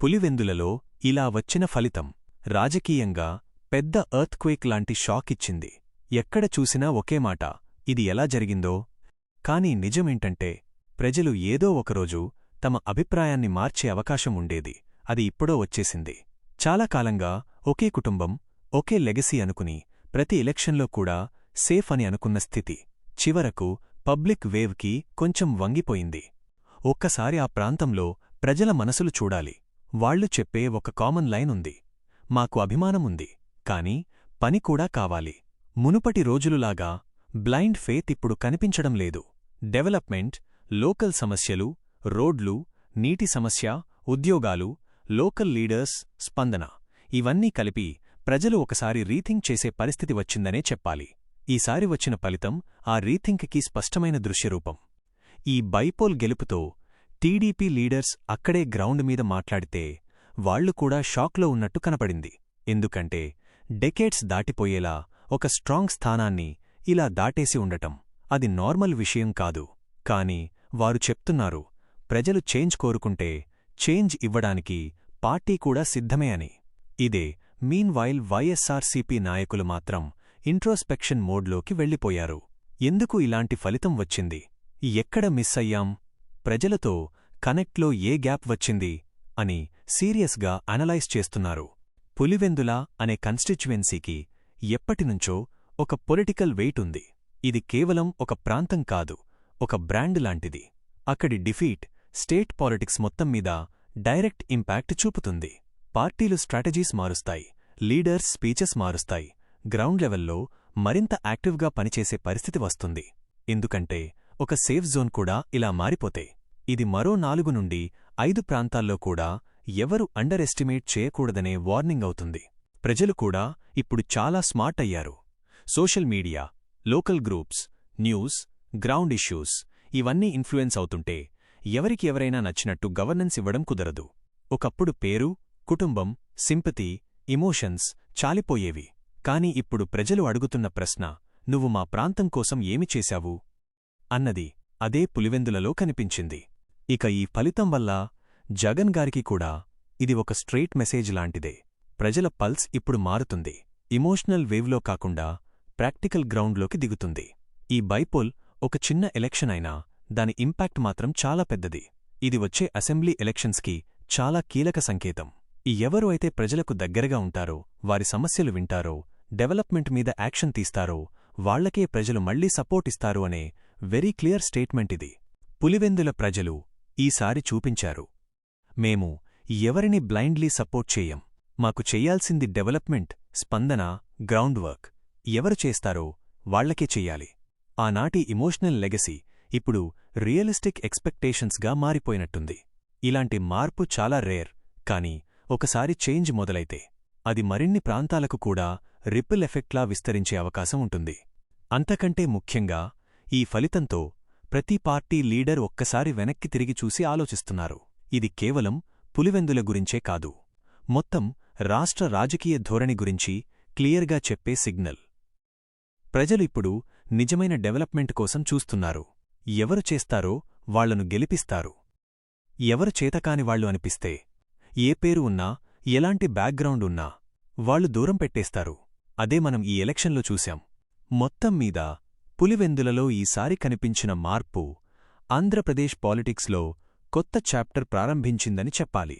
పులివెందులలో ఇలా వచ్చిన ఫలితం రాజకీయంగా పెద్ద ఎర్త్క్వేక్ లాంటి షాక్ ఇచ్చింది. ఎక్కడ చూసినా ఒకే మాట, ఇది ఎలా జరిగిందో. కాని నిజమేంటంటే ప్రజలు ఏదో ఒకరోజు తమ అభిప్రాయాన్ని మార్చే అవకాశం ఉండేది. అది ఇప్పుడో వచ్చేసింది. చాలా కాలంగా ఒకే కుటుంబం, ఒకే లెగసీ అనుకుని ప్రతి ఎలక్షన్లో కూడా సేఫ్ అని అనుకున్న స్థితి చివరకు పబ్లిక్ వేవ్కి కొంచెం వంగిపోయింది. ఒక్కసారి ఆ ప్రాంతంలో ప్రజల మనసులు చూడాలి. వాళ్లు చెప్పే ఒక కామన్ లైన్ ఉంది: మాకు అభిమానముంది, కాని పని కూడా కావాలి. మునుపటి రోజులులాగా బ్లైండ్ ఫేత్ ఇప్పుడు కనిపించడం లేదు. డెవలప్మెంట్, లోకల్ సమస్యలు, రోడ్లు, నీటి సమస్య, ఉద్యోగాలు, లోకల్ లీడర్స్ స్పందన ఇవన్నీ కలిపి ప్రజలు ఒకసారి రీథింక్ చేసే పరిస్థితి వచ్చిందనే చెప్పాలి. ఈసారి వచ్చిన ఫలితం ఆ రీథింక్కి స్పష్టమైన దృశ్యరూపం. ఈ బైపోల్ గెలుపుతో టీడీపీ లీడర్స్ అక్కడే గ్రౌండ్ మీద మాట్లాడితే వాళ్లు కూడా షాక్లో ఉన్నట్టు కనపడింది. ఎందుకంటే డెకేడ్స్ దాటిపోయేలా ఒక స్ట్రాంగ్ స్థానాన్ని ఇలా దాటేసి ఉండటం అది నార్మల్ విషయం కాదు. కాని వారు చెప్తున్నారు, ప్రజలు చేంజ్ కోరుకుంటే చేంజ్ ఇవ్వడానికి పార్టీ కూడా సిద్ధమే అని. ఇదే మీన్వైల్ వైఎస్ఆర్సీపీ నాయకులు మాత్రం ఇంట్రోస్పెక్షన్ మోడ్లోకి వెళ్ళిపోయారు. ఎందుకు ఇలాంటి ఫలితం వచ్చింది? ఎక్కడ మిస్ అయ్యాం? ప్రజలతో కనెక్ట్లో ఏ గ్యాప్ వచ్చింది అని సీరియస్గా అనలైజ్ చేస్తున్నారు. పులివెందుల అనే కన్స్టిట్యుయెన్సీకి ఎప్పటినుంచో ఒక పొలిటికల్ వెయిట్ ఉంది. ఇది కేవలం ఒక ప్రాంతం కాదు, ఒక బ్రాండ్ లాంటిది. అక్కడి డిఫీట్ స్టేట్ పాలిటిక్స్ మొత్తం మీద డైరెక్ట్ ఇంపాక్ట్ చూపుతుంది. పార్టీలు స్ట్రాటజీస్ మారుస్తాయి, లీడర్స్ స్పీచెస్ మారుస్తాయి, గ్రౌండ్ లెవెల్లో మరింత యాక్టివ్గా పనిచేసే పరిస్థితి వస్తుంది. ఎందుకంటే ఒక సేఫ్ జోన్ కూడా ఇలా మారిపోతే ఇది మరో 4 నుండి 5 ప్రాంతాల్లో కూడా ఎవరు అండర్ ఎస్టిమేట్ చేయకూడదనే వార్నింగ్ అవుతుంది. ప్రజలు కూడా ఇప్పుడు చాలా స్మార్ట్ అయ్యారు. Social media, local groups, news, ground issues ఇవన్నీ ఇన్ఫ్లుయెన్స్ అవుతుంటే ఎవరికి ఎవరైనా నచ్చినట్టు గవర్నెన్స్ ఇవ్వడం కుదరదు. ఒకప్పుడు పేరు, కుటుంబం, సింపతి, ఇమోషన్స్ చాలిపోయేవి. కాని ఇప్పుడు ప్రజలు అడుగుతున్న ప్రశ్న, నువ్వు మా ప్రాంతం కోసం ఏమి చేశావు అన్నది. అదే పులివెందులలో కనిపించింది. ఇక ఈ ఫలితం వల్ల జగన్ గారికి కూడా ఇది ఒక స్ట్రెయిట్ మెసేజ్ లాంటిదే. ప్రజల పల్స్ ఇప్పుడు మారుతుంది. ఇమోషనల్ వేవ్లో కాకుండా ప్రాక్టికల్ గ్రౌండ్లోకి దిగుతుంది. ఈ బైపోల్ ఒక చిన్న ఎలక్షన్ అయినా దాని ఇంపాక్ట్ మాత్రం చాలా పెద్దది. ఇది వచ్చే అసెంబ్లీ ఎలక్షన్స్కి చాలా కీలక సంకేతం. ఎవరు అయితే ప్రజలకు దగ్గరగా ఉంటారో, వారి సమస్యలు వింటారో, డెవలప్మెంట్ మీద యాక్షన్ తీస్తారో వాళ్లకే ప్రజలు మళ్లీ సపోర్ట్ ఇస్తారు అనే వెరీ క్లియర్ స్టేట్మెంట్ ఇది. పులివెందుల ప్రజలు ఈసారి చూపించారు, మేము ఎవరిని బ్లైండ్లీ సపోర్ట్ చేయం. మాకు చెయ్యాల్సింది డెవలప్మెంట్, స్పందన, గ్రౌండ్ వర్క్. ఎవరు చేస్తారో వాళ్లకే చెయ్యాలి. ఆనాటి ఇమోషనల్ లెగసీ ఇప్పుడు రియలిస్టిక్ ఎక్స్పెక్టేషన్స్గా మారిపోయినట్టుంది. ఇలాంటి మార్పు చాలా రేర్. కాని ఒకసారి చేంజ్ మొదలైతే అది మరిన్ని ప్రాంతాలకు కూడా రిపిల్ ఎఫెక్ట్లా విస్తరించే అవకాశం ఉంటుంది. అంతకంటే ముఖ్యంగా ఈ ఫలితంతో ప్రతి పార్టీ లీడర్ ఒక్కసారి వెనక్కి తిరిగి చూసి ఆలోచిస్తున్నారు. ఇది కేవలం పులివెందుల గురించే కాదు, మొత్తం రాష్ట్ర రాజకీయ ధోరణి గురించి క్లియర్గా చెప్పే సిగ్నల్. ప్రజలు ఇప్పుడు నిజమైన డెవలప్మెంట్ కోసం చూస్తున్నారు. ఎవరు చేస్తారో వాళ్లను గెలిపిస్తారు. ఎవరు చేతకానివాళ్లు అనిపిస్తే, ఏ పేరు ఉన్నా, ఎలాంటి బ్యాక్గ్రౌండ్ ఉన్నా వాళ్లు దూరం పెట్టేస్తారు. అదే మనం ఈ ఎలక్షన్లో చూశాం. మొత్తం మీద పులివెందులలో ఈసారి కనిపించిన మార్పు ఆంధ్రప్రదేశ్ పాలిటిక్స్లో కొత్త చాప్టర్ ప్రారంభించిందని చెప్పాలి.